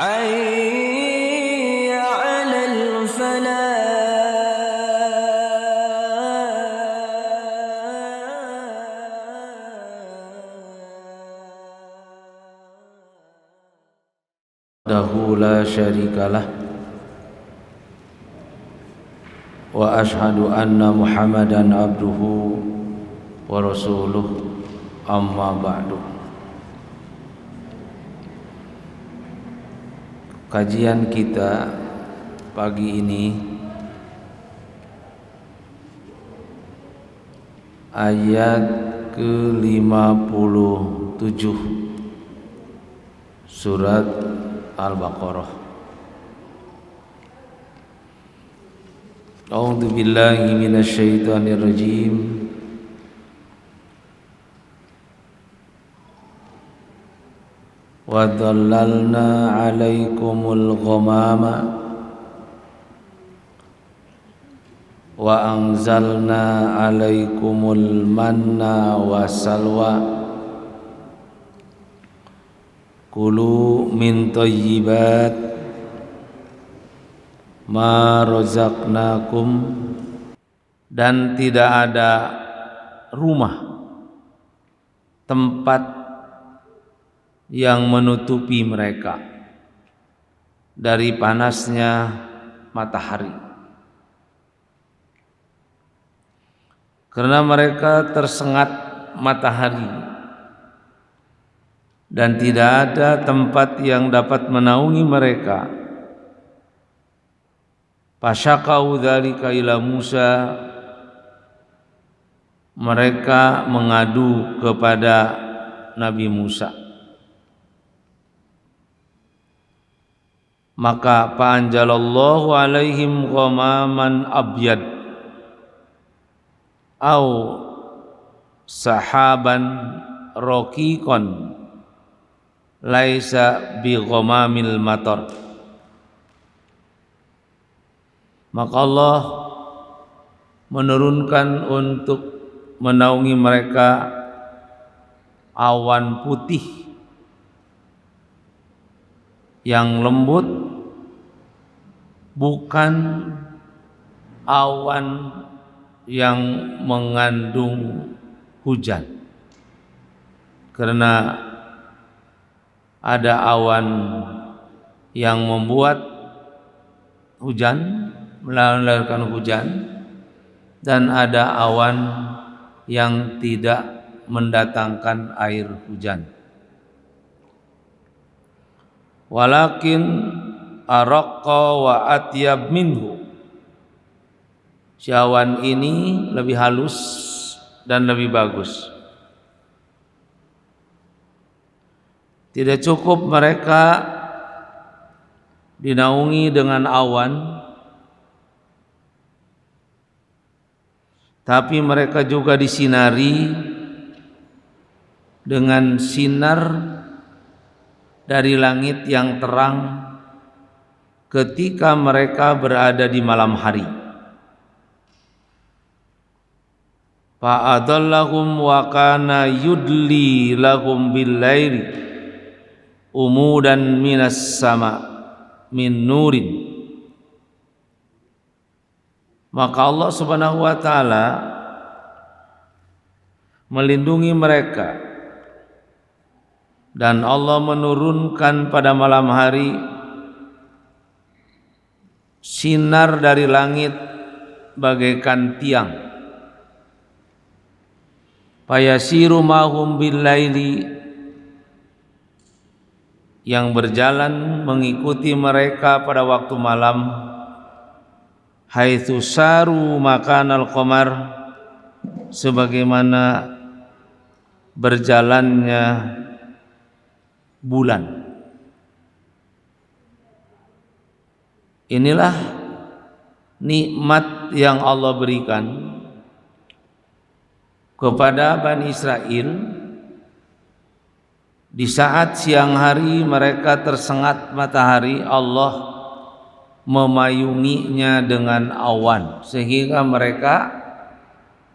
حي على الفلاح لا شريك له وأشهد أن محمدا عبده ورسوله أما بعد. Kajian kita pagi ini ayat ke-57 surat Al-Baqarah. A'udzu billahi minasyaitonir rajim. Wa dhallalna 'alaikumul ghamama wa anzalna 'alaikumul manna wassalwa Kulu min thayyibat ma razaqnakum, dan tidak ada rumah tempat yang menutupi mereka dari panasnya matahari, karena mereka tersengat matahari dan tidak ada tempat yang dapat menaungi mereka. Fasyaqau dzalika ila Musa, mereka mengadu kepada Nabi Musa. Maka fa'anjalallahu alaihim ghamaman abyad au sahaban raqiqan laisa bi ghamamil matar. Maka Allah menurunkan untuk menaungi mereka awan putih yang lembut, bukan awan yang mengandung hujan, karena ada awan yang membuat hujan, melahirkan hujan, dan ada awan yang tidak mendatangkan air hujan. Walakin araqqa wa atyab minhu, si awan ini lebih halus dan lebih bagus. Tidak cukup mereka dinaungi dengan awan, tapi mereka juga disinari dengan sinar dari langit yang terang ketika mereka berada di malam hari. Fa'adallahum wa kana yudli lahum bil-laili umudan minas sama min nurin. Maka Allah Subhanahu wa taala melindungi mereka, dan Allah menurunkan pada malam hari sinar dari langit bagaikan tiang. Fayasiru mahum bil-laili, yang berjalan mengikuti mereka pada waktu malam, haitsu saru makanal qamar, sebagaimana berjalannya bulan. Inilah nikmat yang Allah berikan kepada Bani Israel. Di saat siang hari mereka tersengat matahari, Allah memayunginya dengan awan sehingga mereka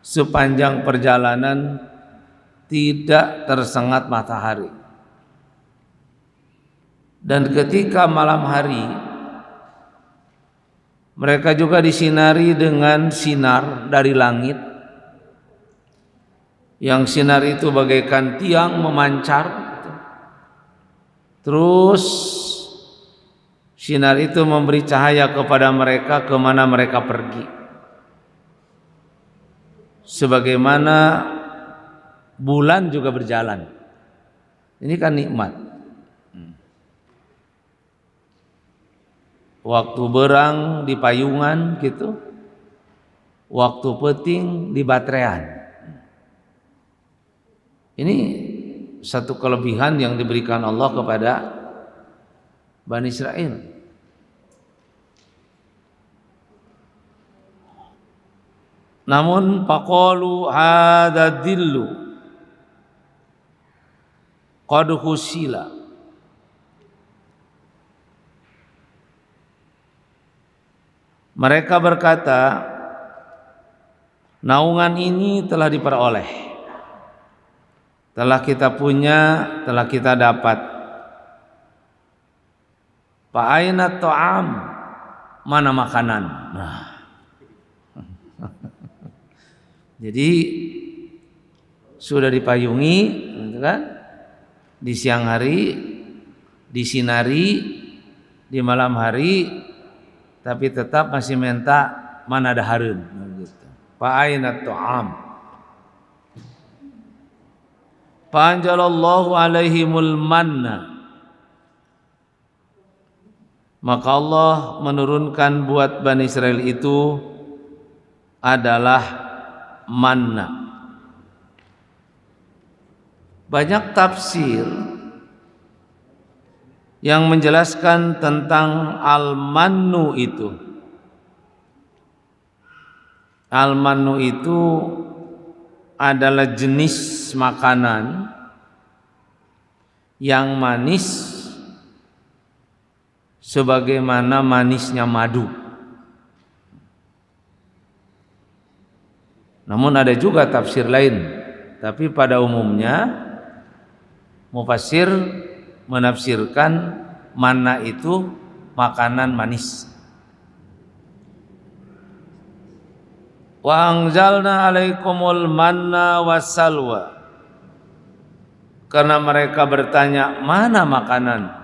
sepanjang perjalanan tidak tersengat matahari. Dan ketika malam hari mereka juga disinari dengan sinar dari langit, yang sinar itu bagaikan tiang memancar. Terus sinar itu memberi cahaya kepada mereka kemana mereka pergi, sebagaimana bulan juga berjalan. Ini kan nikmat. Waktu berang di payungan gitu, waktu peting di baterean. Ini satu kelebihan yang diberikan Allah kepada Bani Israel. Namun faqalu hadza dillu qad husila. Mereka berkata, naungan ini telah diperoleh, telah kita punya, telah kita dapat. Fa aina ta'am, mana makanan? Nah. Jadi sudah dipayungi, gitu kan? Di siang hari, disinari, di malam hari, tapi tetap masih minta mana ada hareun gitu. Fa aina ta'am. Fa anjalallahu alaihimul manna. Maka Allah menurunkan buat Bani Israel itu adalah manna. Banyak tafsir yang menjelaskan tentang al-mannu itu. Al-mannu itu adalah jenis makanan yang manis sebagaimana manisnya madu. Namun ada juga tafsir lain, tapi pada umumnya mufassir menafsirkan manna itu makanan manis. Wa anzalna alaikumul manna wassalwa. Karena mereka bertanya, mana makanan?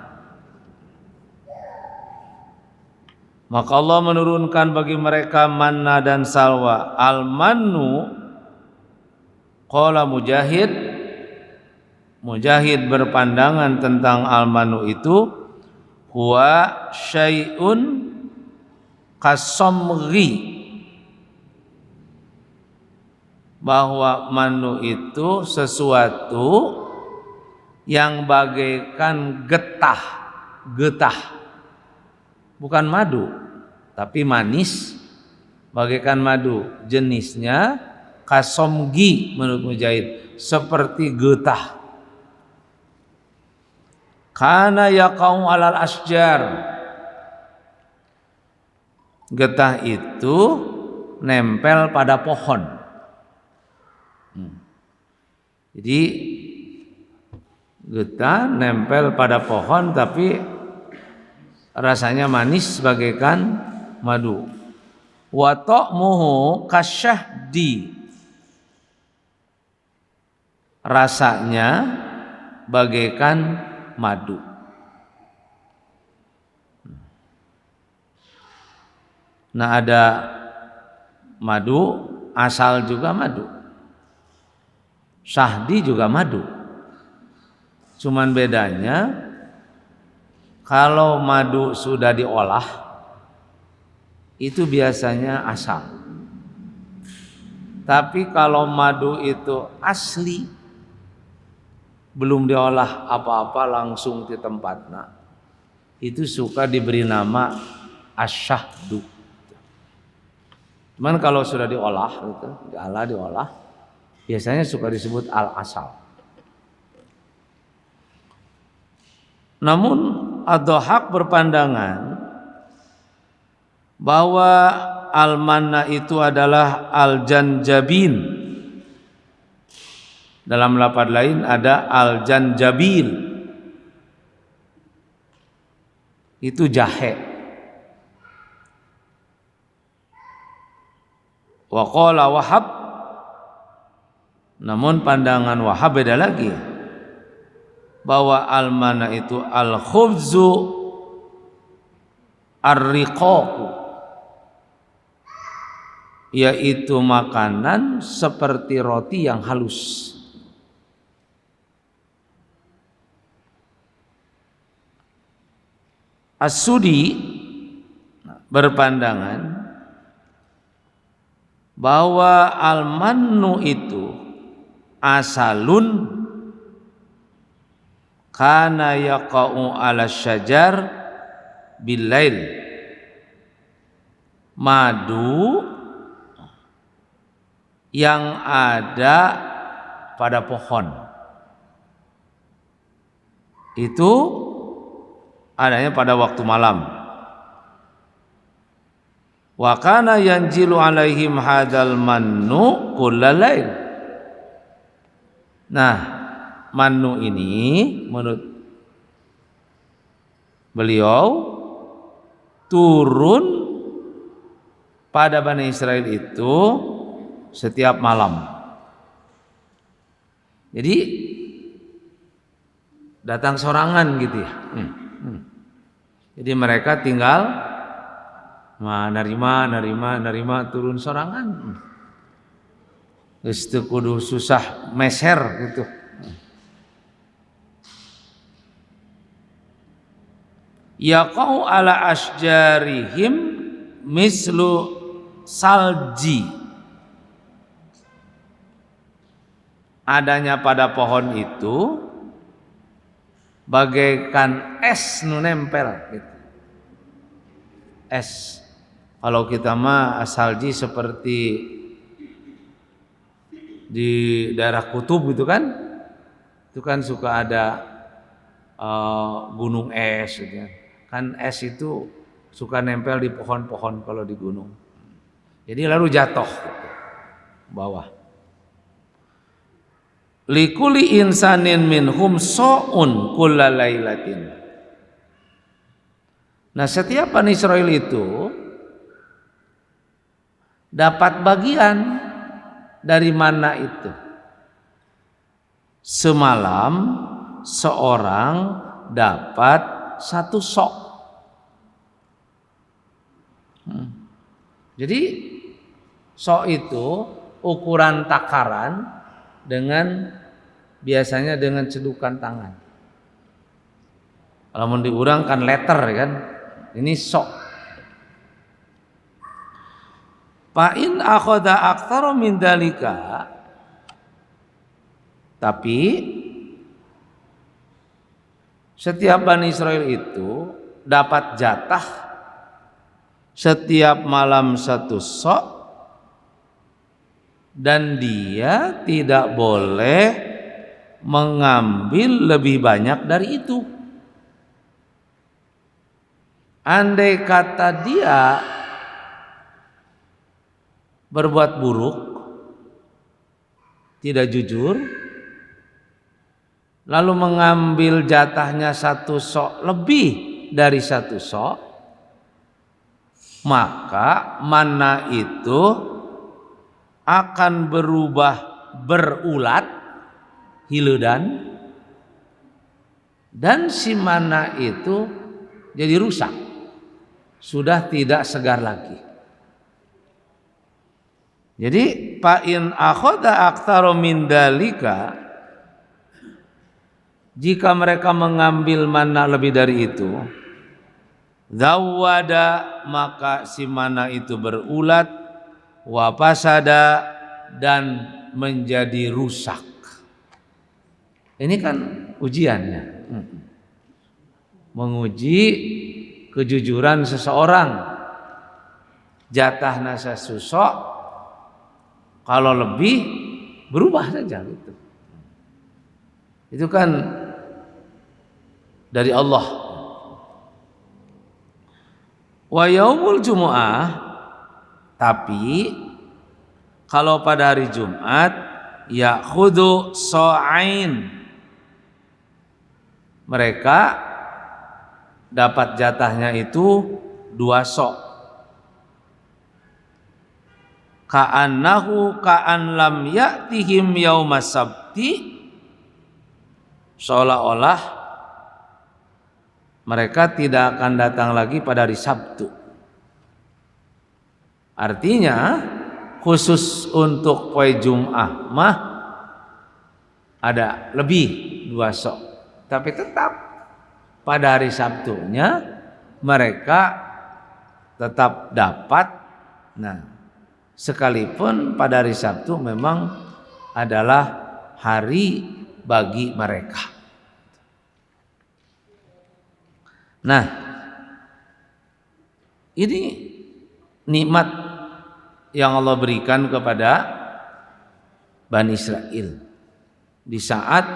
Maka Allah menurunkan bagi mereka manna dan salwa. Al-mannu, qala Mujahid berpandangan tentang al-manu itu huwa syai'un kasomri, bahwa manu itu sesuatu yang bagaikan getah, bukan madu tapi manis bagaikan madu. Jenisnya kasomgi menurut Mujahid, seperti getah. Kana yaqau alal asjar. Getah itu nempel pada pohon. Jadi getah nempel pada pohon tapi rasanya manis bagaikan madu. Wa ta'muhu kasyahdi. Rasanya bagaikan madu. Nah, ada madu asal juga madu, syahdi juga madu. Cuman bedanya kalau madu sudah diolah itu biasanya asal. Tapi kalau madu itu asli, belum diolah apa-apa langsung di tempatnya, itu suka diberi nama asyahdu. Cuman kalau sudah diolah gitu, diolah biasanya suka disebut al-asal. Namun ad-Dhahhak berpandangan bahwa al-manna itu adalah al-janjabin. Dalam lafaz lain ada al-janjabil. itu jahe. Wa qala Wahab, namun pandangan Wahab beda lagi, bahwa al-mana itu al-khubzu ar-riqaqu, yaitu makanan seperti roti yang halus. As-Sudi berpandangan bahwa al-mannu itu asalun kana yaqa'u ala syajar bilail, madu yang ada pada pohon itu adanya pada waktu malam. Wa kana yanjilu alaihim hadzal mannu kullalail. Nah, mannu ini menurut beliau turun pada Bani Israel itu setiap malam. Jadi datang sorangan gitu ya. Jadi mereka tinggal nerima turun sorangan. Geus teu kudu susah meser gitu. Yaqau ala asjarihim mislu salji. Adanya pada pohon itu bagaikan es nu nempel gitu. Es. Kalau kita mah salji seperti di daerah kutub gitu kan. Itu kan suka ada gunung es gitu. Kan es itu suka nempel di pohon-pohon kalau di gunung. Jadi lalu jatuh gitu, bawah. Likuli insanin minhum so'un kulla lailatin. Nah, setiap Bani Israil itu dapat bagian dari mana itu. Semalam seorang dapat satu sok. Jadi sok itu ukuran takaran biasanya dengan cedukan tangan. Kalau mau diurang kan letter kan, ini sok. Fa in akhadha aktsara min dalika, tapi setiap Bani Israil itu dapat jatah setiap malam satu sok, dan dia tidak boleh mengambil lebih banyak dari itu. Andai kata dia berbuat buruk, tidak jujur, lalu mengambil jatahnya satu sok lebih dari satu sok, maka mana itu akan berubah berulat hiludan, dan si mana itu jadi rusak, sudah tidak segar lagi. Jadi fa in akhadha aktsara min dalika, jika mereka mengambil mana lebih dari itu, zawada, maka si mana itu berulat, wa fasada, dan menjadi rusak. Ini kan ujiannya, menguji kejujuran seseorang. Jatah nasa susok, kalau lebih berubah saja gitu. Itu kan dari Allah. Wa yaumul jumu'ah, tapi kalau pada hari Jumat ya khudu so'ain, mereka dapat jatahnya itu 2 sok. Ka'annahu ka'an lam ya'tihim yaumas sabti, seolah-olah mereka tidak akan datang lagi pada hari Sabtu. Artinya khusus untuk poe Jum'ah mah ada lebih 2 sok. Tapi tetap pada hari Sabtunya mereka tetap dapat. Nah, sekalipun pada hari Sabtu memang adalah hari bagi mereka. Nah, ini nikmat yang Allah berikan kepada Bani Israel di saat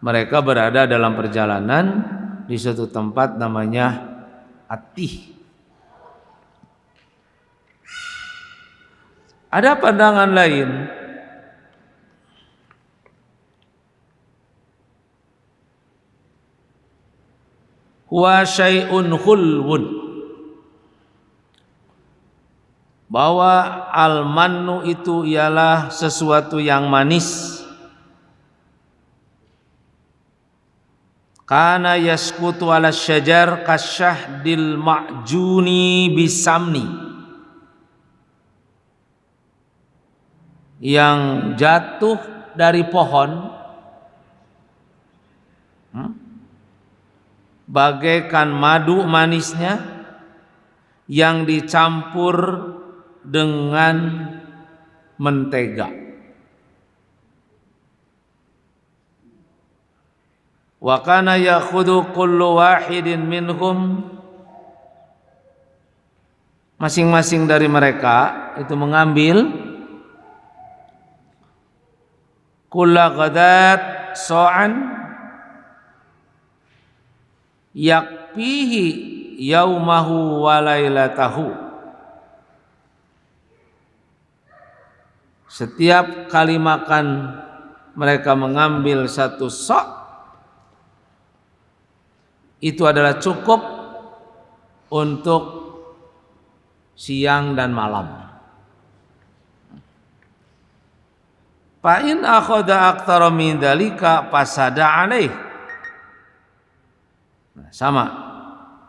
mereka berada dalam perjalanan di suatu tempat namanya Attih. Ada pandangan lain huwa syai'un khulwun, bahwa al-mannu itu ialah sesuatu yang manis. Kana yasqutu ala syajar kasyahdil ma'juni bisamni, yang jatuh dari pohon bagaikan madu manisnya yang dicampur dengan mentega. Wa kana yakhudhu kullu wahidin minhum, masing-masing dari mereka itu mengambil kulla ghadat so'an yakfihi yaumahu wa lailatahu. Setiap kali makan mereka mengambil 1 sok, itu adalah cukup untuk siang dan malam. Fa in akhadha aktsara min dzalika fasada alaih. Nah, sama.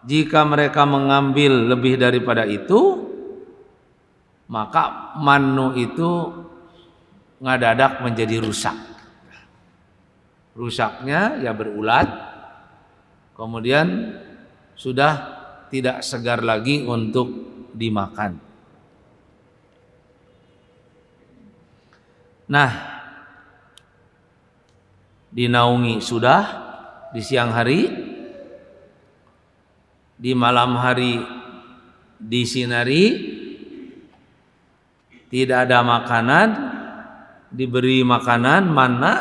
Jika mereka mengambil lebih daripada itu, maka mannu itu ngadadak menjadi rusak. Rusaknya ya berulat, kemudian sudah tidak segar lagi untuk dimakan. Nah, dinaungi sudah di siang hari, di malam hari disinari, tidak ada makanan, diberi makanan mana,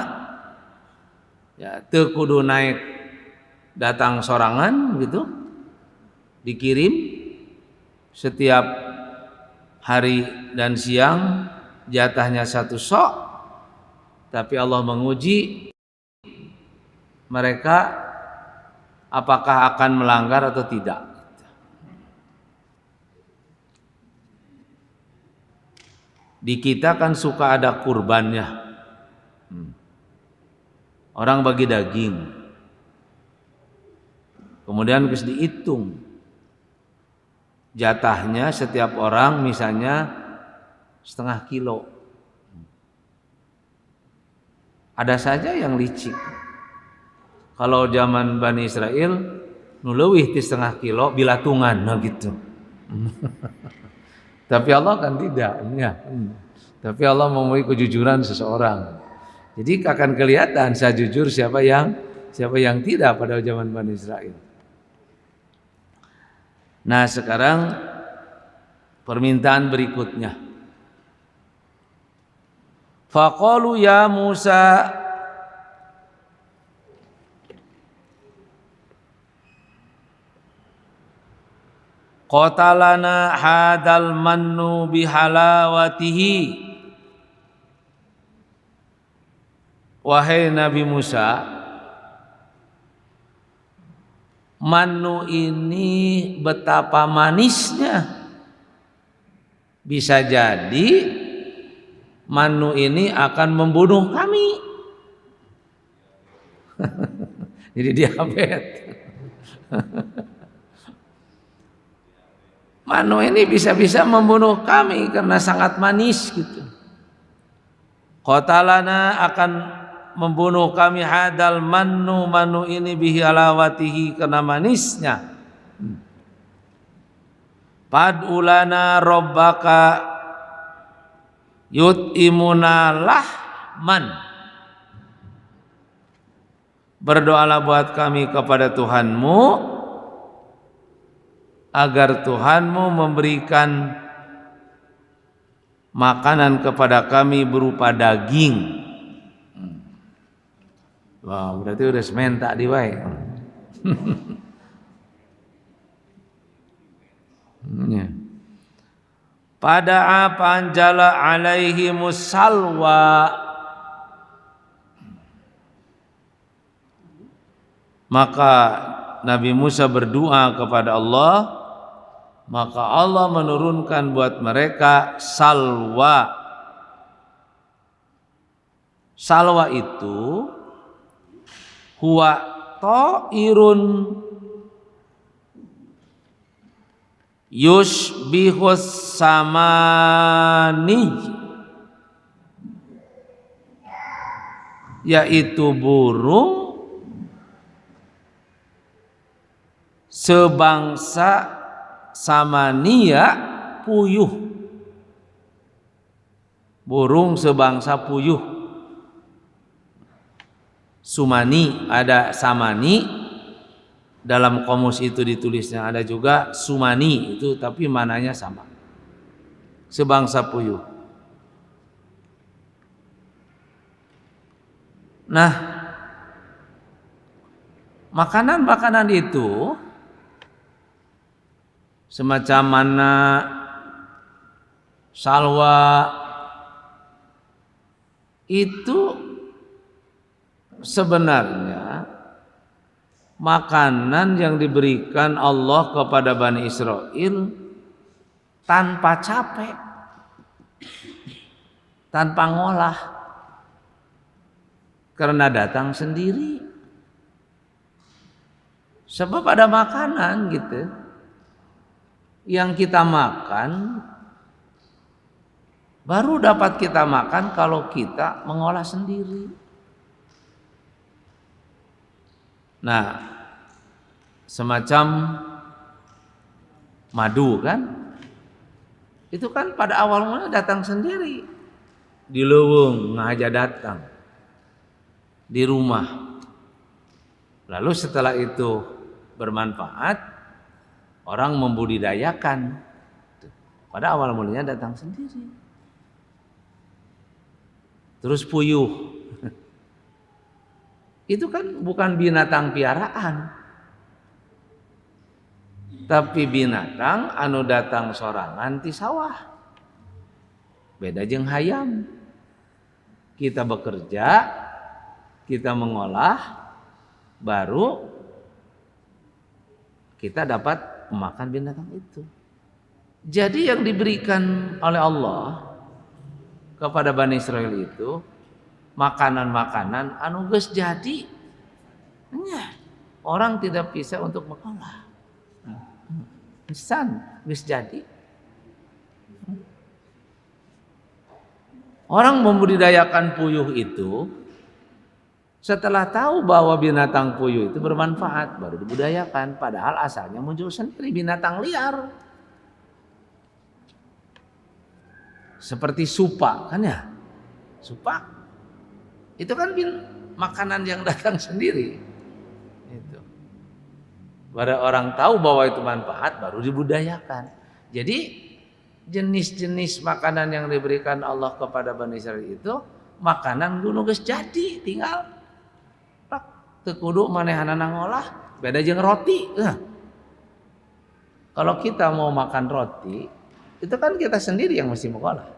ya teu kudu naik datang sorangan gitu, dikirim setiap hari dan siang jatahnya 1 sok, tapi Allah menguji mereka apakah akan melanggar atau tidak. Di kita kan suka ada kurbannya, orang bagi daging, kemudian terus dihitung jatahnya setiap orang, misalnya 0,5 kilo. Ada saja yang licik. Kalau zaman Bani Israel nu leuwih ti 0,5 kilo bilatungan, nah gitu. Tapi Allah kan tidak, ya. Tapi Allah memenuhi kejujuran seseorang. Jadi akan kelihatan saya jujur siapa yang tidak pada zaman Bani Israel. Nah, sekarang permintaan berikutnya. Faqalu ya Musa qatalana hadal mannu bihalawatihi. Wahai Nabi Musa, Manu ini betapa manisnya. Bisa jadi manu ini akan membunuh kami. Jadi diabetes. Manu ini bisa-bisa membunuh kami karena sangat manis gitu. Qatalana akan membunuh kami hadal manu ini bihi alawatihi karena manisnya. Padulana rabbaka yut'imuna lahman. Berdoalah buat kami kepada Tuhanmu agar Tuhanmu memberikan makanan kepada kami berupa daging. Wah, berarti udah sementak di wae. Pada panjala alaihi musalwa, maka Nabi Musa berdoa kepada Allah, maka Allah menurunkan buat mereka salwa. Salwa itu huwa ta'irun yushbihus samani, yaitu burung sebangsa samania puyuh. Burung sebangsa puyuh. Sumani, ada samani, dalam kamus itu ditulisnya, ada juga sumani itu tapi mananya sama. Sebangsa puyuh. Nah, makanan-makanan itu semacam mana, salwa, itu sebenarnya makanan yang diberikan Allah kepada Bani Israel tanpa capek, tanpa ngolah, karena datang sendiri. Sebab ada makanan gitu yang kita makan, baru dapat kita makan kalau kita mengolah sendiri. Nah, semacam madu kan, itu kan pada awal mulanya datang sendiri, di leuweung ngaja datang, di rumah. Lalu setelah itu bermanfaat, orang membudidayakan. Pada awal mulanya datang sendiri. Terus puyuh. Itu kan bukan binatang piaraan, tapi binatang anu datang sorangan ti sawah. Beda jeung hayam. Kita bekerja, kita mengolah, baru kita dapat memakan binatang itu. Jadi yang diberikan oleh Allah kepada Bani Israel itu makanan-makanan anu geus jadi. Orang tidak bisa untuk mengolah. Insan geus jadi. Orang membudidayakan puyuh itu setelah tahu bahwa binatang puyuh itu bermanfaat, baru dibudidayakan, padahal asalnya muncul sendiri binatang liar. Seperti supak kan ya? Supak itu kan makanan yang datang sendiri. Itu. Pada orang tahu bahwa itu manfaat, baru dibudidayakan. Jadi jenis-jenis makanan yang diberikan Allah kepada Bani Israel itu makanan gunung geus jadi, tinggal teu kudu manehanana ngolah. Beda jeung roti. Kalau kita mau makan roti, itu kan kita sendiri yang mesti mengolah.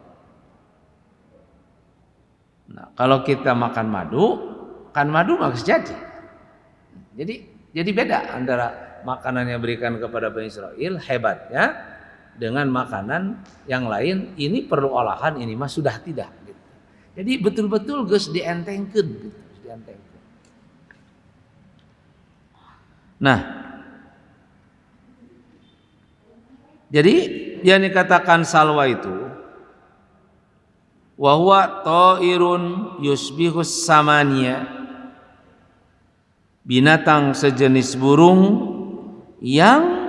Nah, kalau kita makan madu, kan madu mah geus jadi. Jadi beda antara makanan yang berikan kepada Bani Israel, hebatnya dengan makanan yang lain ini perlu olahan, ini mah sudah tidak gitu. Jadi betul-betul geus dientengkeun gitu, dientengkeun. Nah, jadi yang dikatakan salwa itu wa huwa ta'irun yusbihus samania, binatang sejenis burung yang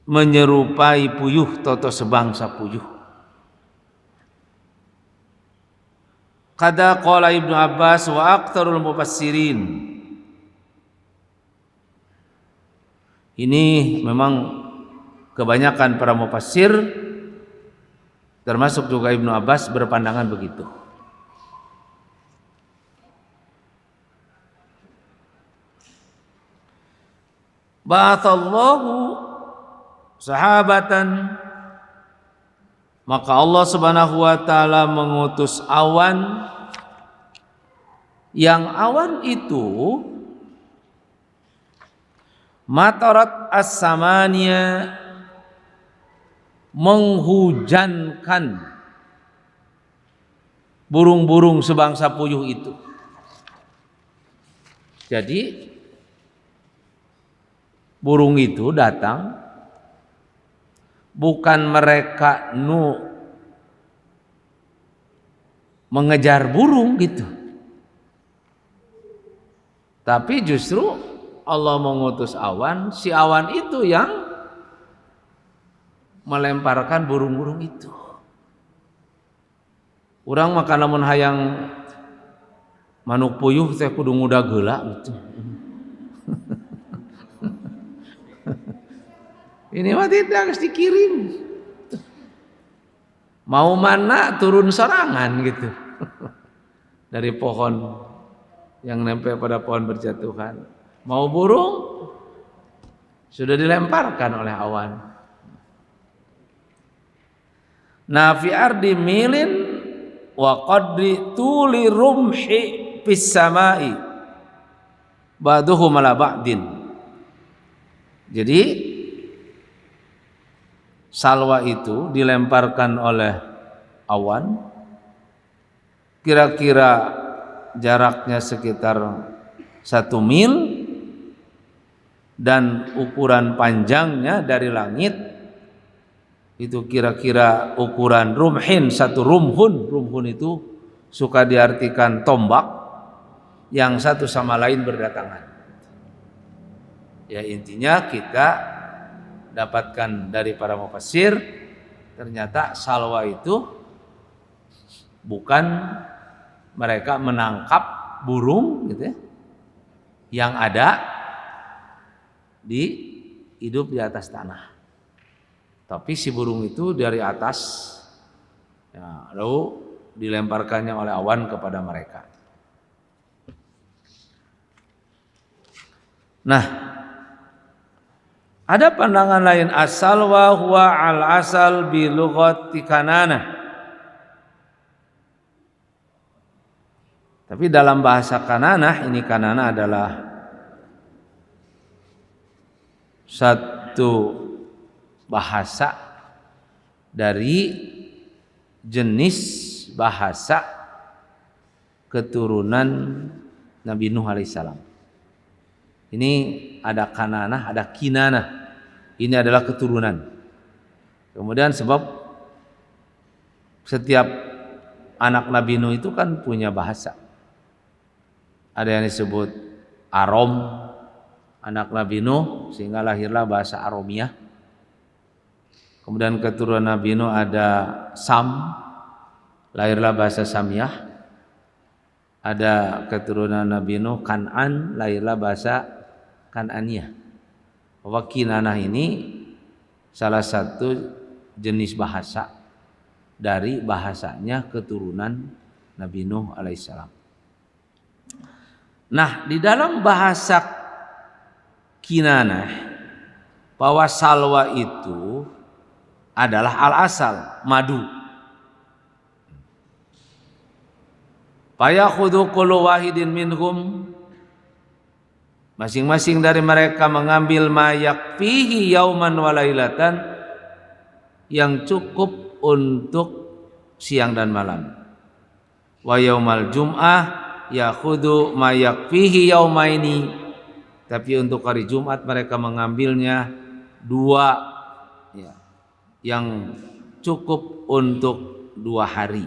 menyerupai puyuh toto sebangsa puyuh. Kada qala Ibnu Abbas wa aktsarul mufassirin. Ini memang kebanyakan para mufassir termasuk juga Ibnu Abbas berpandangan begitu. Ba'atsallahu sahabatan, maka Allah Subhanahu wa taala mengutus awan, yang awan itu matarat as-samania, menghujankan burung-burung sebangsa puyuh itu. Jadi burung itu datang, bukan mereka mengejar burung gitu, tapi justru Allah mengutus awan, si awan itu yang melemparkan burung-burung itu. Urang maka lamun hayang manuk puyuh teh kudu nguda geula gitu. Ini mah tidak, harus dikirim. Mau mana turun sorangan gitu. Dari pohon yang nempel pada pohon berjatuhan. Mau burung sudah dilemparkan oleh awan. Nah fi ardi milin wa qadri tuli rumhi fis samai ba'duhum ala ba'din. Jadi salwa itu dilemparkan oleh awan, kira-kira jaraknya sekitar 1 mil, dan ukuran panjangnya dari langit itu kira-kira ukuran rumhin, 1 rumhun. Rumhun itu suka diartikan tombak yang satu sama lain berdatangan. Ya intinya kita dapatkan dari para mufassir, ternyata salwa itu bukan mereka menangkap burung gitu ya, yang ada hidup di atas tanah, tapi si burung itu dari atas ya, lalu dilemparkannya oleh awan kepada mereka. Nah, ada pandangan lain, as-salwa huwa al-asal bi lughati Kanana. Tapi dalam bahasa Kanana, ini Kanana adalah satu bahasa dari jenis bahasa keturunan Nabi Nuh alaihissalam. Ini ada Kanana, ada Kinana. Ini adalah keturunan. Kemudian sebab setiap anak Nabi Nuh itu kan punya bahasa. Ada yang disebut Arom, anak Nabi Nuh, sehingga lahirlah bahasa Aromiyah. Kemudian keturunan Nabi Nuh ada Sam, lahirlah bahasa Samiyah. Ada keturunan Nabi Nuh Kan'an, lahirlah bahasa Kan'aniyah. Bahwa Kinanah ini salah satu jenis bahasa dari bahasanya keturunan Nabi Nuh alaihissalam. Nah, di dalam bahasa Kinanah, bahwa salwa itu adalah al-asal, madu. Fayakhudhu kullu wahidin minhum, Masing-masing dari mereka mengambil ma yakfihi yauman wa lailatan, yang cukup untuk siang dan malam. Wa yaumal jum'ah yakhudhu ma yakfihi yaumaini, tapi untuk hari Jumat mereka mengambilnya 2, ya, yang cukup untuk 2 hari.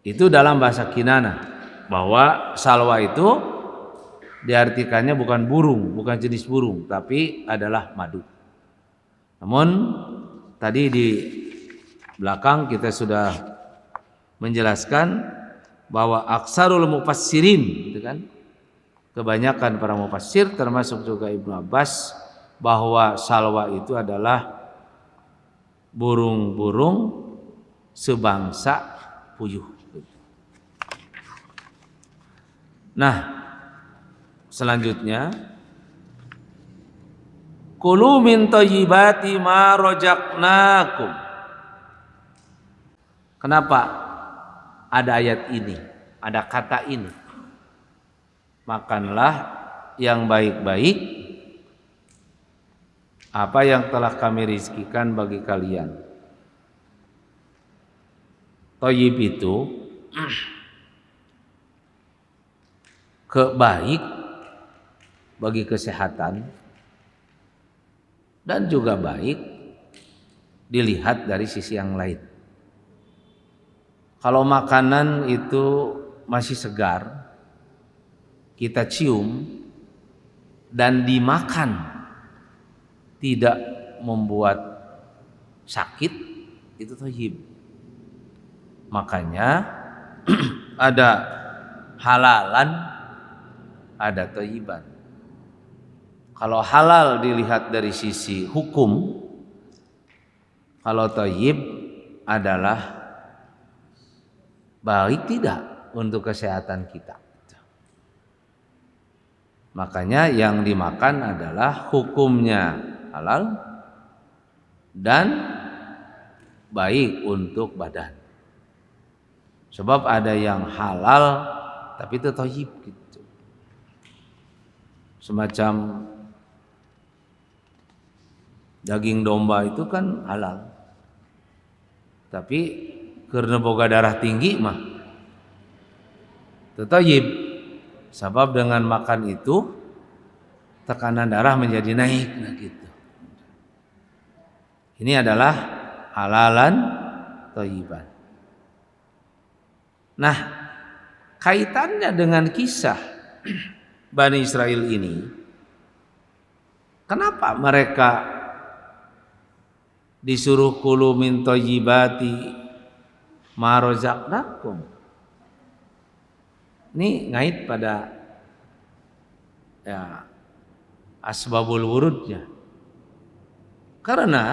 Itu dalam bahasa Kinana, bahwa salwa itu diartikannya bukan burung, bukan jenis burung, tapi adalah madu. Namun tadi di belakang kita sudah menjelaskan bahwa aksarul mufassirin, gitu kan, kebanyakan para mufassir termasuk juga Ibnu Abbas, bahwa salwa itu adalah burung-burung sebangsa puyuh. Nah, selanjutnya, kulu min thayyibati ma razaqnakum. Kenapa ada ayat ini, ada kata ini? Makanlah yang baik-baik apa yang telah kami rizkikan bagi kalian. Thayyib itu kebaik bagi kesehatan dan juga baik dilihat dari sisi yang lain. Kalau makanan itu masih segar, kita cium dan dimakan tidak membuat sakit, itu thayyib. Makanya ada halalan, ada thayyiban. Kalau halal dilihat dari sisi hukum, kalau thayyib adalah baik tidak untuk kesehatan kita. Makanya yang dimakan adalah hukumnya halal dan baik untuk badan. Sebab ada yang halal tapi itu thayyib gitu. Semacam daging domba itu kan halal, tapi karena boga darah tinggi mah itu thayyib. Sebab dengan makan itu tekanan darah menjadi naik, nah gitu. Ini adalah halalan thayyiban. Nah, kaitannya dengan kisah Bani Israel ini, kenapa mereka disuruh kulu min thayyibati ma razaqnakum? Ini ngait pada ya asbabul wurudnya. Karena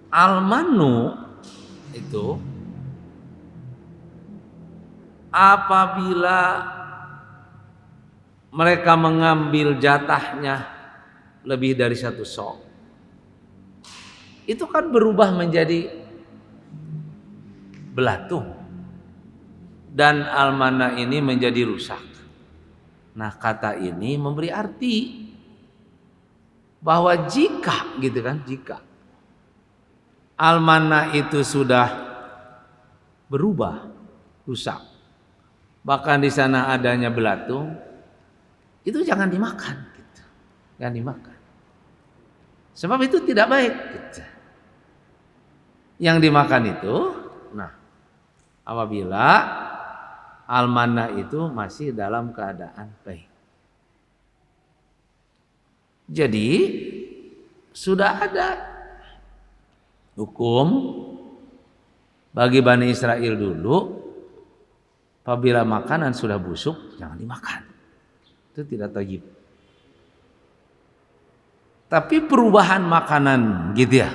al-manu itu apabila mereka mengambil jatahnya lebih dari 1 sok, itu kan berubah menjadi belatung. Dan almana ini menjadi rusak. Nah, kata ini memberi arti bahwa jika gitu kan, jika almana itu sudah berubah, rusak, bahkan di sana adanya belatung, itu jangan dimakan gitu. Jangan dimakan. Sebab itu tidak baik gitu. Yang dimakan itu, nah, apabila almana itu masih dalam keadaan baik. Jadi sudah ada hukum bagi Bani Israel dulu, apabila makanan sudah busuk jangan dimakan. Itu tidak thayyib. Tapi perubahan makanan gitu ya,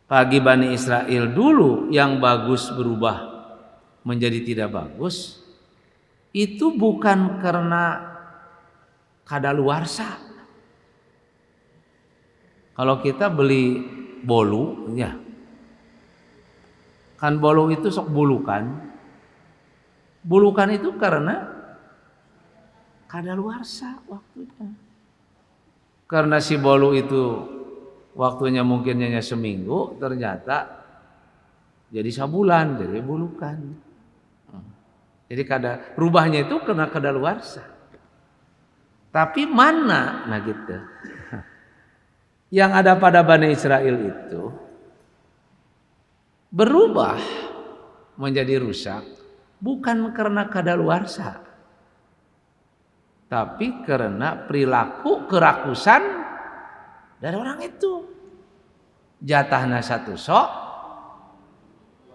bagi Bani Israel dulu yang bagus berubah menjadi tidak bagus, itu bukan karena kadaluarsa. Kalau kita beli bolu ya, Kan bolu itu sok bulukan. Bulukan itu karena kadaluarsa waktunya. Karena si bolu itu waktunya mungkin hanya seminggu, ternyata jadi sabulan, jadi bulukan. Jadi rubahnya itu karena kadaluarsa. Tapi mana, nah gitu. Yang ada pada Bani Israel itu berubah menjadi rusak bukan karena kadaluarsa, tapi karena perilaku kerakusan dari orang itu. Jatahnya satu sok,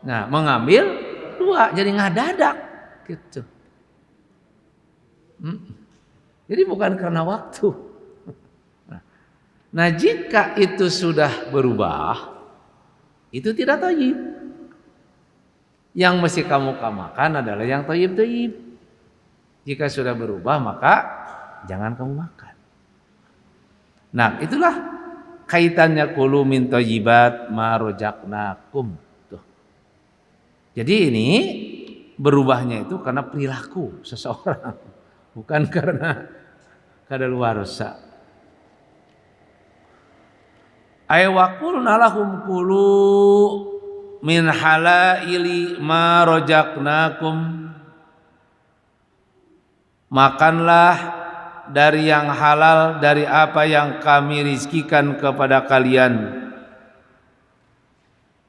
nah mengambil dua, jadi ngadadak gitu. Jadi bukan karena waktu. Nah jika itu sudah berubah, itu tidak thayyib. Yang mesti kamu makan adalah yang thayyib-thayyib. Jika sudah berubah maka jangan kamu makan. Nah itulah kaitannya kulu min thayyibat ma razaqnakum. Tuh. Jadi ini berubahnya itu karena perilaku seseorang, bukan karena kadaluarsa. Ay wa qulna lahum kulu min halaili ma razaqnakum. Makanlah dari yang halal, dari apa yang kami rizkikan kepada kalian.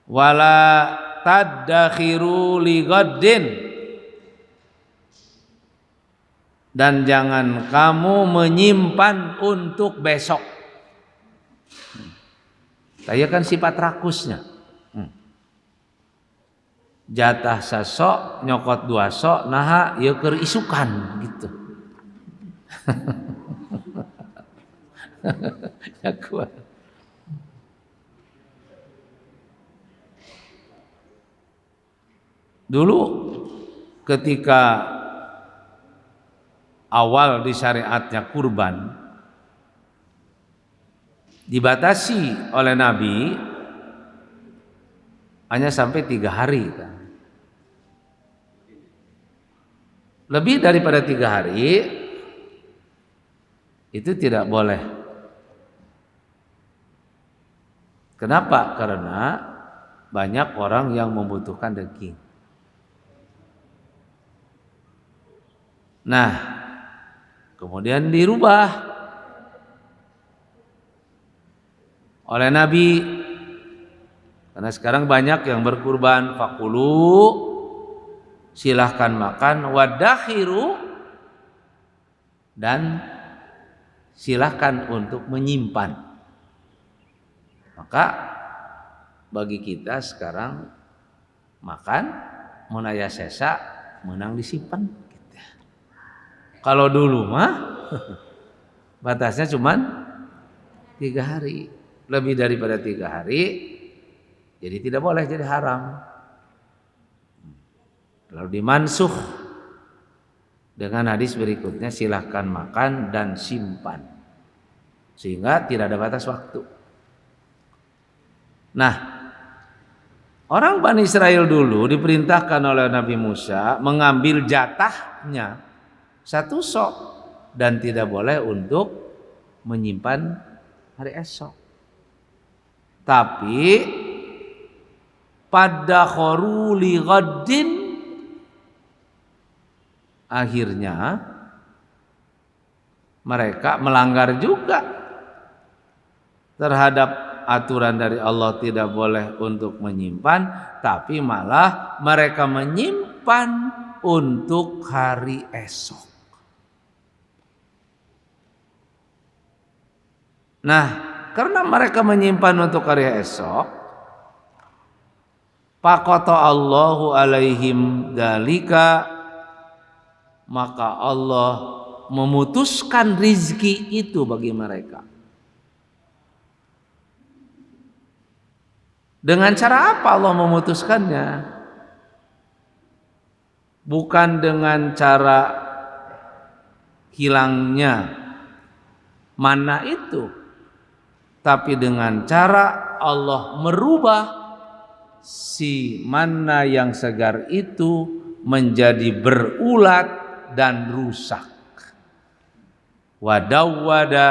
Wala tadakhiru li ghaddin, dan jangan kamu menyimpan untuk besok. Saya kan sifat rakusnya. Jatah sasok nyokot dua sok naha ya keur isukan gitu. Ya kuat. Dulu ketika awal disyariatnya kurban dibatasi oleh Nabi hanya sampai 3 hari kan. Lebih daripada 3 hari itu tidak boleh. Kenapa? Karena banyak orang yang membutuhkan daging. Nah, kemudian dirubah oleh Nabi, karena sekarang banyak yang berkurban. Fakulu, silahkan makan. Wadakhiru, dan silahkan untuk menyimpan. Maka bagi kita sekarang makan munaya sesa menang disimpan gitu. Kalau dulu mah batasnya cuman 3 hari. Lebih daripada 3 hari jadi tidak boleh, jadi haram. Lalu dimansuh dengan hadis berikutnya, silahkan makan dan simpan, sehingga tidak ada batas waktu. Nah, orang Bani Israel dulu diperintahkan oleh Nabi Musa mengambil jatahnya 1 sok dan tidak boleh untuk menyimpan hari esok. Tapi pada khoru li ghaddin, akhirnya mereka melanggar juga terhadap aturan dari Allah, tidak boleh untuk menyimpan, tapi malah mereka menyimpan untuk hari esok. Nah, karena mereka menyimpan untuk hari esok, faqata Allahu alaihim dalika, maka Allah memutuskan rizki itu bagi mereka. Dengan cara apa Allah memutuskannya? Bukan dengan cara hilangnya mana itu, tapi dengan cara Allah merubah si mana yang segar itu menjadi berulat dan rusak. Wadawwada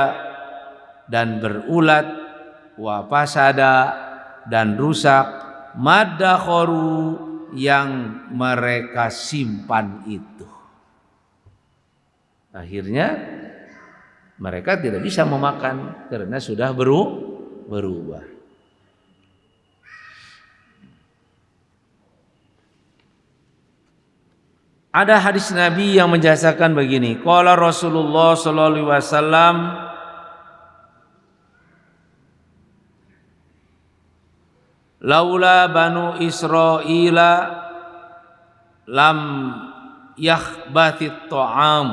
dan berulat, wa fasada dan rusak, madakhoru yang mereka simpan itu. Akhirnya mereka tidak bisa memakan karena sudah berubah. Ada hadis Nabi yang menjelaskan begini. Qala Rasulullah sallallahu alaihi wasallam, laula banu Israila lam yakhbathit ta'am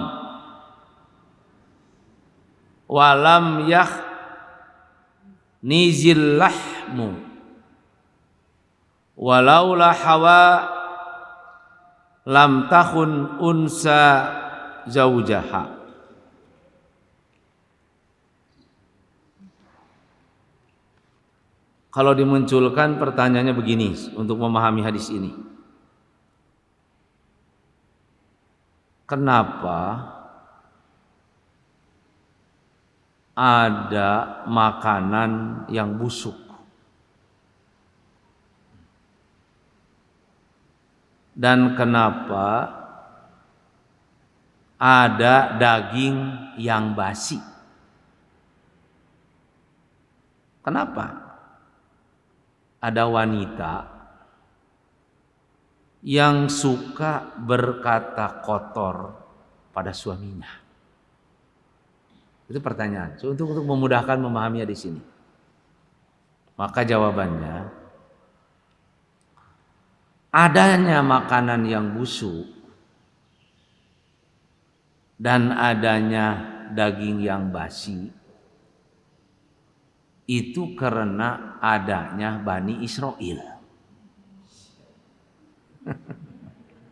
wa lam nizil lahmu walaula hawa lam takhun unsa zaujaha. Kalau dimunculkan pertanyaannya begini untuk memahami hadis ini. Kenapa ada makanan yang busuk? Dan kenapa ada daging yang basi? Kenapa? Ada wanita yang suka berkata kotor pada suaminya. Itu pertanyaan. Untuk memudahkan memahaminya di sini. Maka jawabannya, adanya makanan yang busuk dan adanya daging yang basi itu karena adanya Bani Israel.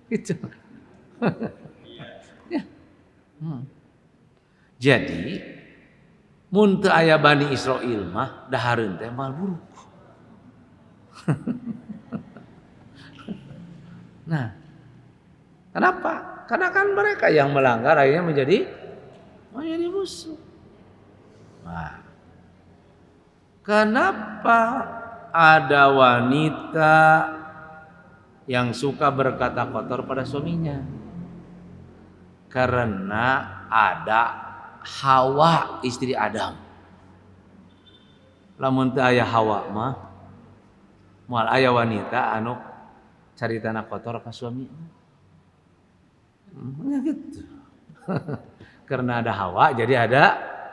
Itu. Ya. Jadi mun teu aya Bani Israel mah dahareun teh mal buruk. Nah, kenapa? Karena kan mereka yang melanggar akhirnya menjadi musuh. Nah, kenapa ada wanita yang suka berkata kotor pada suaminya? Karena ada Hawa istri Adam. Lamun teu aya Hawa mah moal aya wanita anu caritana kotor ka suami. Ya gitu. Karena ada Hawa jadi ada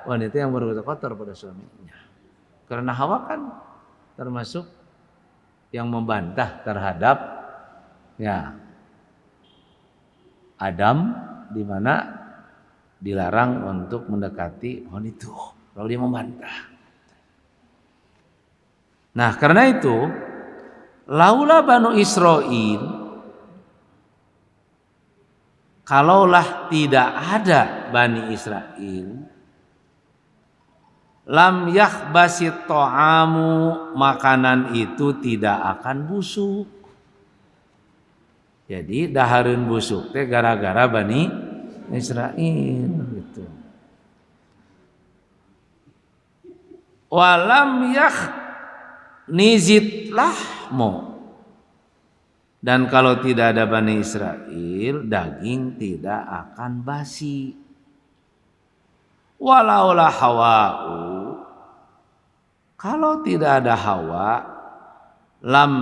wanita yang berkata kotor pada suaminya. Karena Hawa kan termasuk yang membantah terhadap ya Adam, di mana dilarang untuk mendekati wanita. Lalu dia membantah. Nah, karena itu laula Banu Israil, kalaulah tidak ada Bani Israel, lam yakhbasit ta'amu, makanan itu tidak akan busuk. Jadi dahareun busuk teh gara-gara Bani Israel gitu. Walam nizit lahmu, dan kalau tidak ada Bani Israel, daging tidak akan basi. Walaulah hawa'u, kalau tidak ada Hawa, lam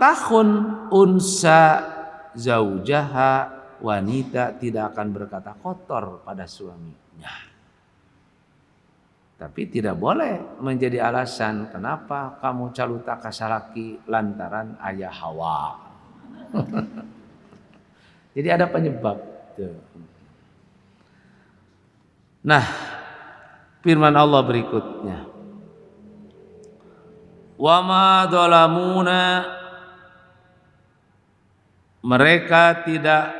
takhun unsa zaujaha, wanita tidak akan berkata kotor pada suaminya. Tapi tidak boleh menjadi alasan kenapa kamu caluta kasalaki lantaran ayah Hawa. Jadi ada penyebab. Nah, firman Allah berikutnya, wa ma dhalamuna, mereka tidak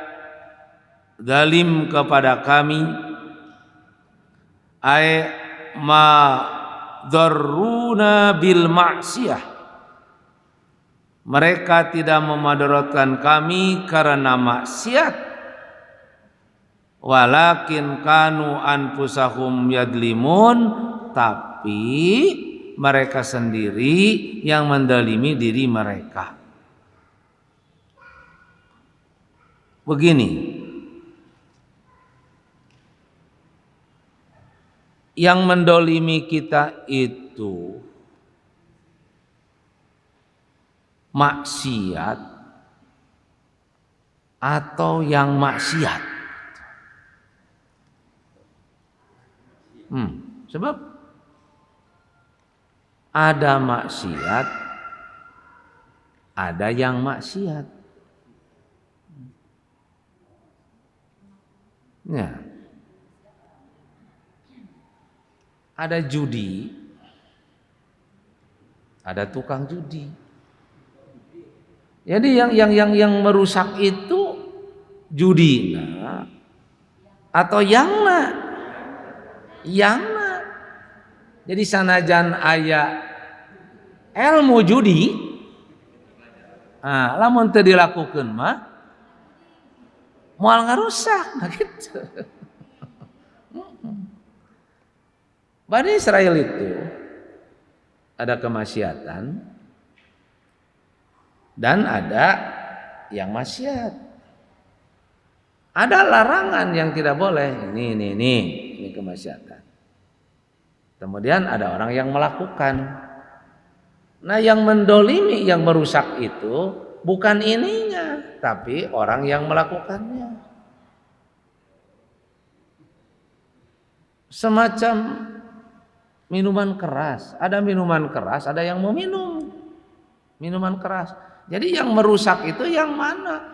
zalim kepada kami, ay ma dzarruna bil ma'siyah, Mereka tidak memadaratkan kami karena maksiat, walakin kanu anfusahum yadlimun, tapi mereka sendiri yang mendalimi diri mereka. Begini, yang mendolimi kita itu maksiat atau yang maksiat? Sebab ada maksiat, ada yang maksiat. Ya. Ada judi, ada tukang judi. Jadi yang merusak itu judi atau yangna. Jadi sanajan aya ilmu judi, lamun teu dilakukeun mah moal ngarusak gitu. Bani Israel itu ada kemaksiatan dan ada yang maksiat. Ada larangan yang tidak boleh. Ini kemaksiatan. Kemudian ada orang yang melakukan. Nah, yang mendolimi, yang merusak itu bukan ininya, tapi orang yang melakukannya. Semacam minuman keras. Ada minuman keras, ada yang mau minum minuman keras. Jadi yang merusak itu yang mana?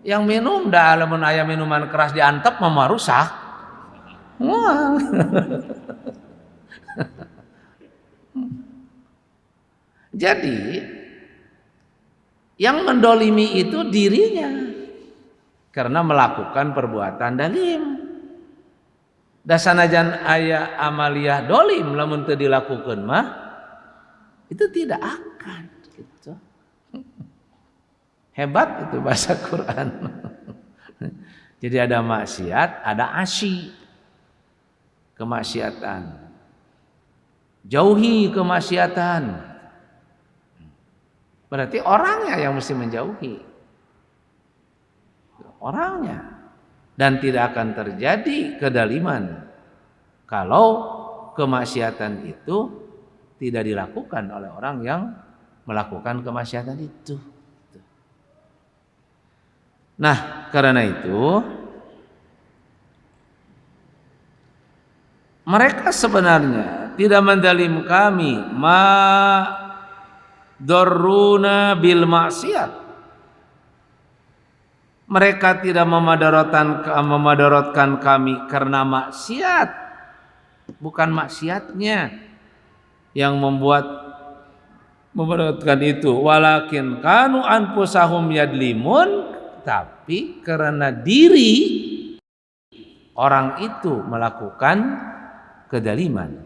Yang minum dah, lamun aya minuman keras diantep mah rusak. Jadi yang mendolimi itu dirinya karena melakukan perbuatan dalim. Dasanajan aya amaliyah dolim lamun teu dilakukeun mah itu tidak akan gitu. Hebat itu bahasa Quran. Jadi ada maksiat, ada asyi, kemaksiatan. Jauhi kemaksiatan. Berarti orangnya yang mesti menjauhi. Orangnya. Dan tidak akan terjadi kedaliman kalau kemaksiatan itu tidak dilakukan oleh orang yang melakukan kemaksiatan itu. Nah, karena itu mereka sebenarnya tidak mendalim kami darruna bil maksiat. Mereka tidak memadaratkan kami karena maksiat, bukan maksiatnya yang membuat memadaratkan itu. Walakin kanu anfusahum yadlimun, tapi karena diri orang itu melakukan kedaliman.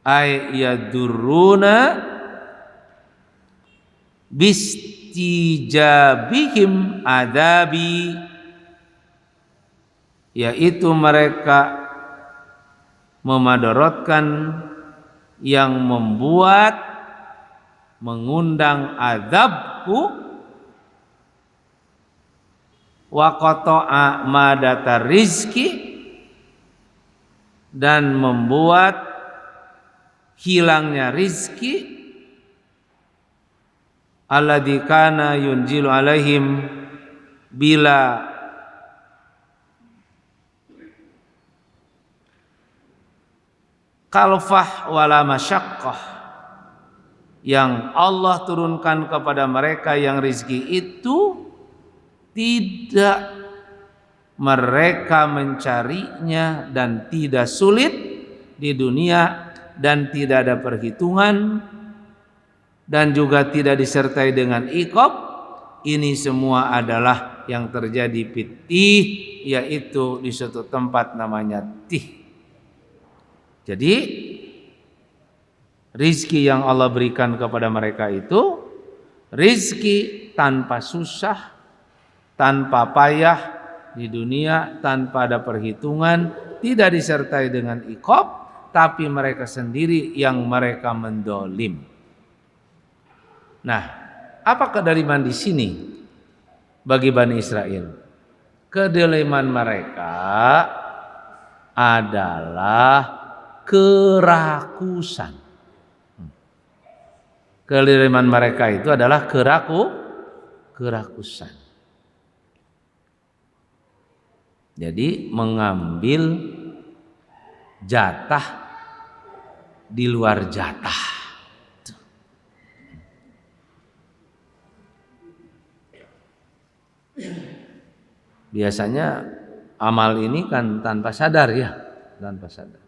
Ay yadurruna bistijabihim adabi, yaitu mereka memadaratkan yang membuat mengundang azabku, wa qata'a madata rizki, dan membuat hilangnya rizki, alladzi kana yunzilu alaihim bila kalfah wala masyaqqah, yang Allah turunkan kepada mereka yang rizki itu tidak mereka mencarinya dan tidak sulit di dunia dan tidak ada perhitungan dan juga tidak disertai dengan iqab. Ini semua adalah yang terjadi pitih, yaitu di suatu tempat namanya tih. Jadi rizki yang Allah berikan kepada mereka itu rizki tanpa susah, tanpa payah di dunia, tanpa ada perhitungan, tidak disertai dengan iqab, tapi mereka sendiri yang mereka mendolim. Nah, apa kedoliman di sini bagi Bani Israel? Kedoliman mereka adalah kerakusan. Kedoliman mereka itu adalah kerakusan. Jadi mengambil jatah di luar jatah. Biasanya amal ini kan tanpa sadar ya, tanpa sadar.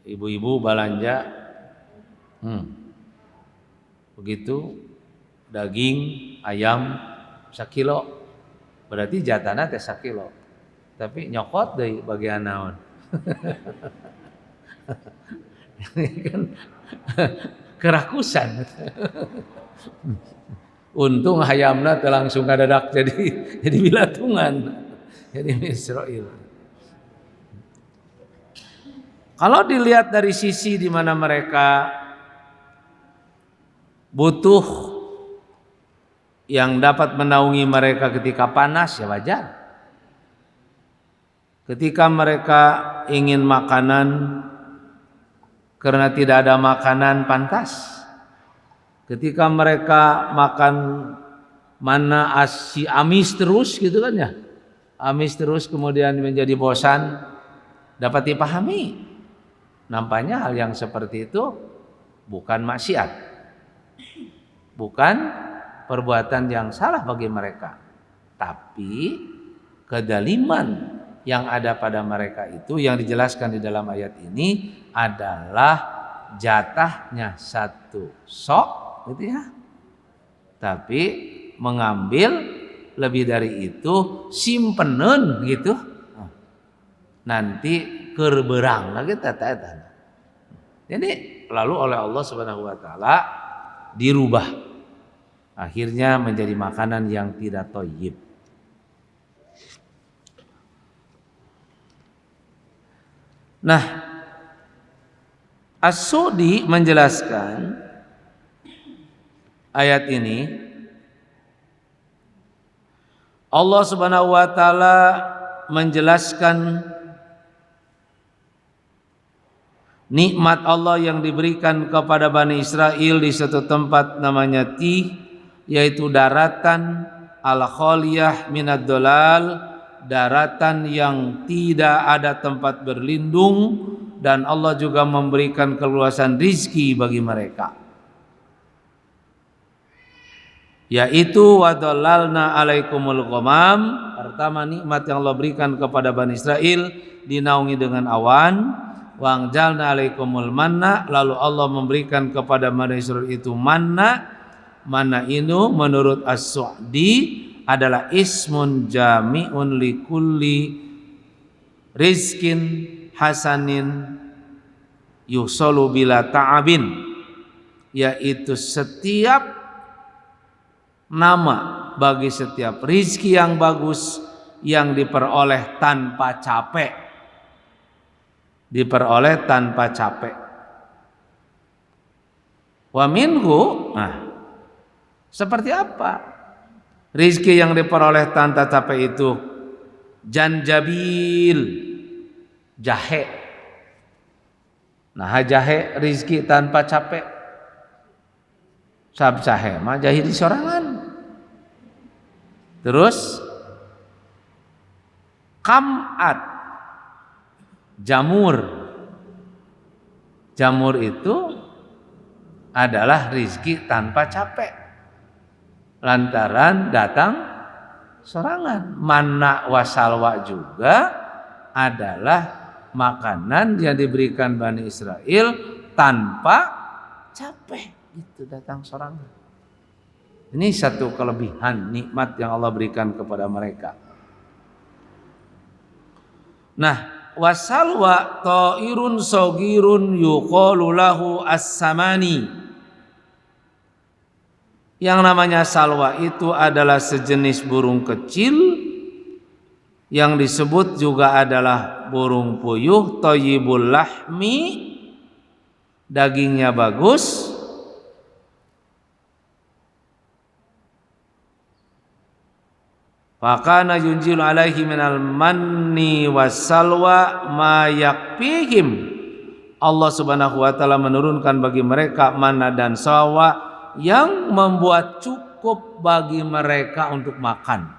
Ibu-ibu belanja, begitu daging ayam 1 kilo, berarti jatahna teh 1 kilo. Tapi nyokot deui bagian naon. Ini kan kerakusan. Untung hayamna teh langsung kadadak jadi bilatungan. Jadi Israel. Kalau dilihat dari sisi di mana mereka butuh yang dapat menaungi mereka ketika panas, ya wajar. Ketika mereka ingin makanan karena tidak ada makanan pantas. Ketika mereka makan mana amis terus gitu kan ya. Amis terus kemudian menjadi bosan, dapat dipahami. Nampaknya hal yang seperti itu bukan maksiat. Bukan perbuatan yang salah bagi mereka. Tapi kedaliman yang ada pada mereka itu yang dijelaskan di dalam ayat ini adalah jatahnya 1 sok gitu ya. Tapi mengambil lebih dari itu simpeneun gitu. Nanti kerberang lagi tata. Jadi lalu oleh Allah Subhanahu wa taala dirubah. Akhirnya menjadi makanan yang tidak thayyib. Nah, As-Sudi menjelaskan ayat ini Allah Subhanahu wa taala menjelaskan nikmat Allah yang diberikan kepada Bani Israel di satu tempat namanya Tih, yaitu daratan al-khaliyah minad dolal, daratan yang tidak ada tempat berlindung, dan Allah juga memberikan keluasan rizki bagi mereka, yaitu wadallalna alaikumul ghamam. Pertama nikmat yang Allah berikan kepada Bani Israel dinaungi dengan awan. Wangjalna alaikumul manna, lalu Allah memberikan kepada Bani Israel itu manna. Manna itu menurut As-Su'di adalah ismun jami'un likulli rizkin hasanin yusalu bila ta'abin, yaitu setiap nama bagi setiap rizki yang bagus yang diperoleh tanpa capek. Diperoleh tanpa capek. Wa minhu, seperti apa rizki yang diperoleh tanpa capek itu? Janjabil, jahe. Nah, jahe rizki tanpa capek. Sab jahe mah jahe di sorangan. Terus kam'at, jamur. Jamur itu adalah rizki tanpa capek, lantaran datang sorangan. Manna wasalwa juga adalah makanan yang diberikan Bani Israel tanpa capek, itu datang sorangan. Ini satu kelebihan nikmat yang Allah berikan kepada mereka. Nah, wasalwa ta'irun sogirun yuqalu lahu as-samani. Yang namanya salwa itu adalah sejenis burung kecil yang disebut juga adalah burung puyuh, thayyibul lahmi, dagingnya bagus. Fakana yunjilu alaihi minal manni wassalwa ma yakfihim. Allah Subhanahu wa taala menurunkan bagi mereka manna dan salwa yang membuat cukup bagi mereka untuk makan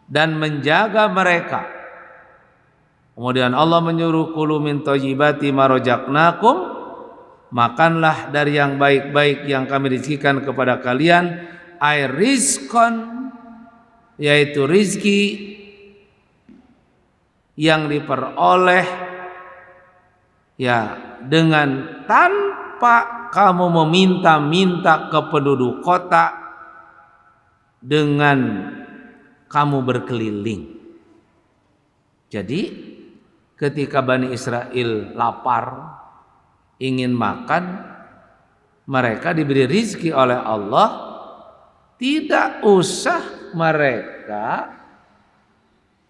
dan menjaga mereka. Kemudian Allah menyuruh kulu min thayyibati ma razaqnakum, makanlah dari yang baik-baik yang kami rizkikan kepada kalian, ay rizqan, yaitu rizki yang diperoleh ya dengan tanpa kamu meminta-minta ke penduduk kota, dengan kamu berkeliling. Jadi ketika Bani Israel lapar, ingin makan, mereka diberi rizki oleh Allah. Tidak usah mereka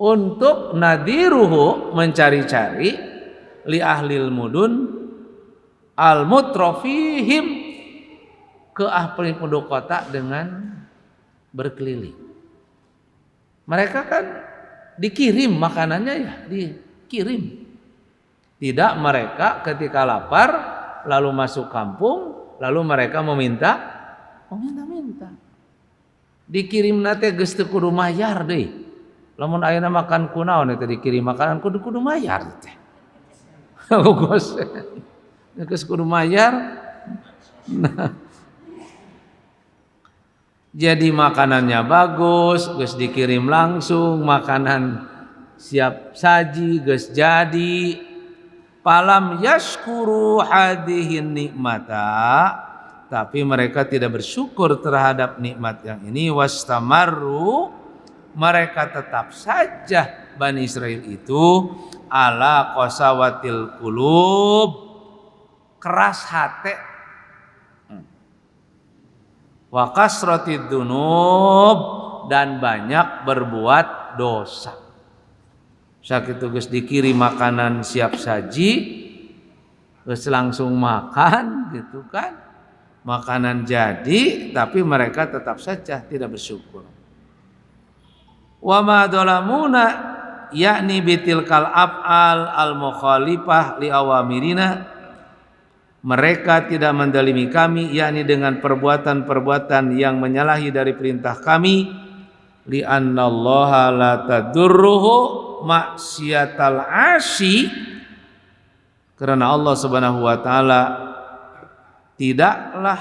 untuk nadiruhu, mencari-cari li ahlil mudun al mutrofihim, ke ahli penduduk kota dengan berkeliling. Mereka kan dikirim makanannya, ya dikirim. Tidak mereka ketika lapar lalu masuk kampung lalu mereka meminta. Dikirim nate geus teu kudu mayar deui. Lamun ayeuna makan kunaon teh dikirim makanan kudu mayar teh. Gos. Geus kudu mayar. Nah. Jadi makanannya bagus, geus dikirim langsung, makanan siap saji geus jadi. Falam yashkuru hadihin nikmata, tapi mereka tidak bersyukur terhadap nikmat yang ini. Wastamarru, mereka tetap saja Bani Israel itu ala qasawatil qulub, keras hati, wa kasratid dunub, dan banyak berbuat dosa. Sakitu geus dikirim makanan siap saji, geus langsung makan gitu kan. Makanan jadi, tapi mereka tetap saja tidak bersyukur. Wa ma dhalamuna, yakni bitilkal af'al al mukhalifah li awamirina, mereka tidak mendalimi kami, yakni dengan perbuatan-perbuatan yang menyalahi dari perintah kami. Li annallaha la tadurruhu maksiatal asyi, karena Allah Subhanahu wa taala tidaklah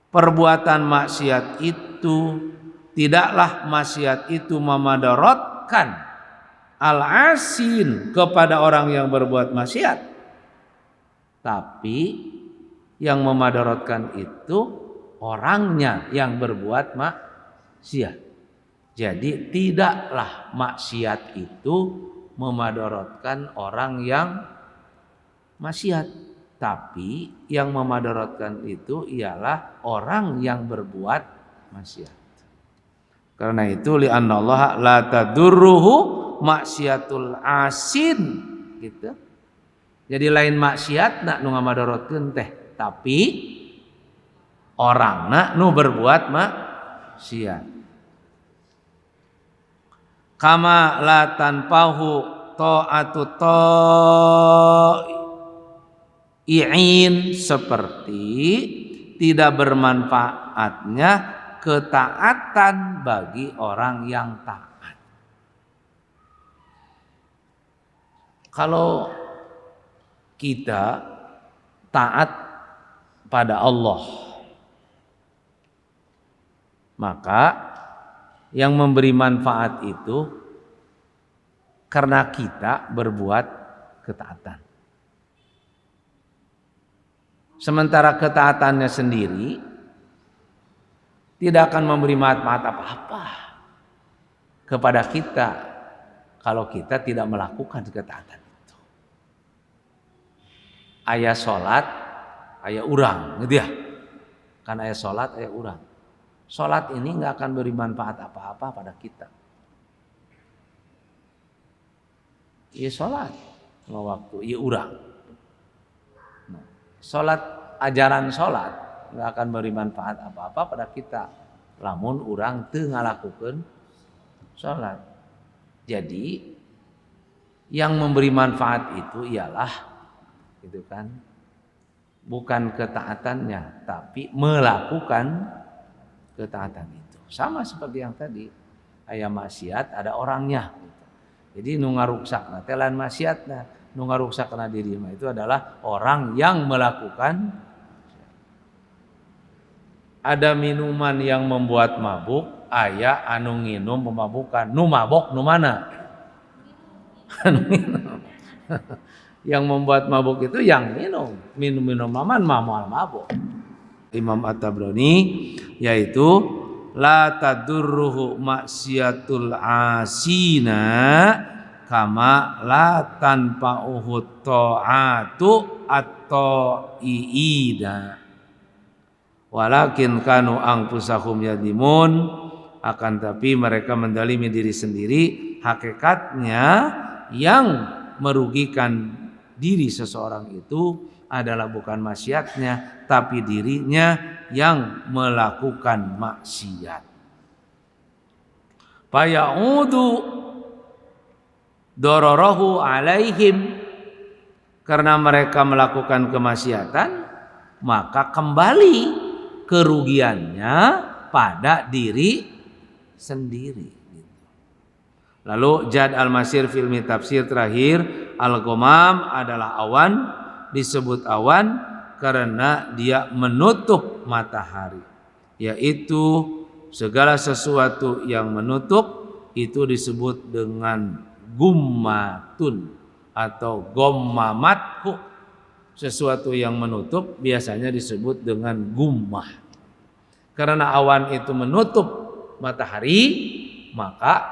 perbuatan maksiat itu, tidaklah maksiat itu memadaratkan al-asin, kepada orang yang berbuat maksiat, tapi yang memadaratkan itu orangnya yang berbuat maksiat. Jadi tidaklah maksiat itu memadaratkan orang yang maksiat, tapi yang memadaratkan itu ialah orang yang berbuat maksiat. Karena itu li annallaha la tadurruhu maksiatul asin gitu. Jadi lain maksiat nak nu ngamadaratkeun teh, tapi orangna nu berbuat maksiat. Kama la tanpahu ta'atu ta'i'in, seperti tidak bermanfaatnya ketaatan bagi orang yang taat. Kalau kita taat pada Allah, maka yang memberi manfaat itu karena kita berbuat ketaatan. Sementara ketaatannya sendiri tidak akan memberi manfaat apa-apa kepada kita kalau kita tidak melakukan ketaatan itu. Aya sholat aya urang gitu ya. Kan aya salat, aya urang. Salat ini enggak akan beri manfaat apa-apa pada kita. Ieu salat waktu ieu urang. Nah, salat ajaran salat enggak akan beri manfaat apa-apa pada kita lamun urang teu ngalakukeun salat. Jadi yang memberi manfaat itu ialah gitu kan, bukan ketaatannya tapi melakukan ketaatan itu. Sama seperti yang tadi, aya maksiat ada orangnya gitu. Jadi nu ngaruksakna teh lain maksiatna, nu ngaruksakna diri mah itu adalah orang yang melakukan. Ada minuman yang membuat mabuk, aya anu nginum memabukan. Nu mabok nu mana? Yang membuat mabuk itu yang minum minuman mabuk. Imam At-Tabrani yaitu la tadurruhu maksiatul asina kama la tanfa'uhu ta'atu at-ta'iina walakin kanu anfusahum yadimun, akan tapi mereka mendalimi diri sendiri, hakikatnya yang merugikan diri seseorang itu adalah bukan maksiatnya tapi dirinya yang melakukan maksiat. Fayaudu dararahu alaihim, karena mereka melakukan kemaksiatan maka kembali kerugiannya pada diri sendiri. Lalu Jad al-Masir filmi tafsir terakhir, al-ghamam adalah awan, disebut awan karena dia menutup matahari, yaitu segala sesuatu yang menutup itu disebut dengan gummatun atau gommamathu. Sesuatu yang menutup biasanya disebut dengan gummah. Karena awan itu menutup matahari, maka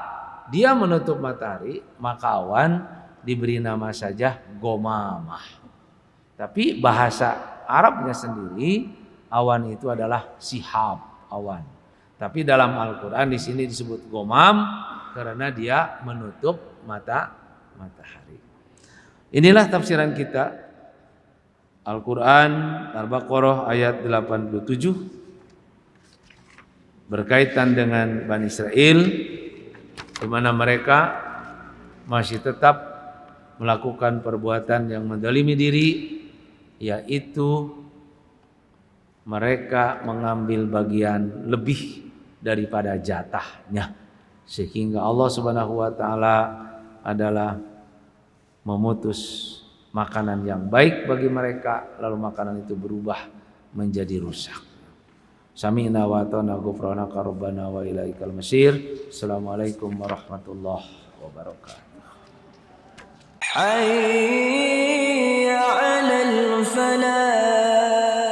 dia menutup matahari, maka awan diberi nama saja gomamah. Tapi bahasa Arabnya sendiri awan itu adalah sihab, awan. Tapi dalam Al-Qur'an di sini disebut gomam karena dia menutup matahari. Inilah tafsiran kita Al-Qur'an Al-Baqarah ayat 87 berkaitan dengan Bani Israel, di mana mereka masih tetap melakukan perbuatan yang menzalimi diri, yaitu mereka mengambil bagian lebih daripada jatahnya, sehingga Allah Subhanahu wa taala adalah memutus makanan yang baik bagi mereka, lalu makanan itu berubah menjadi rusak. Sami'na wa ata'na ghufranaka rabbana wa ilaikal masir. Assalamualaikum warahmatullahi wabarakatuh. Hayya 'alal falah.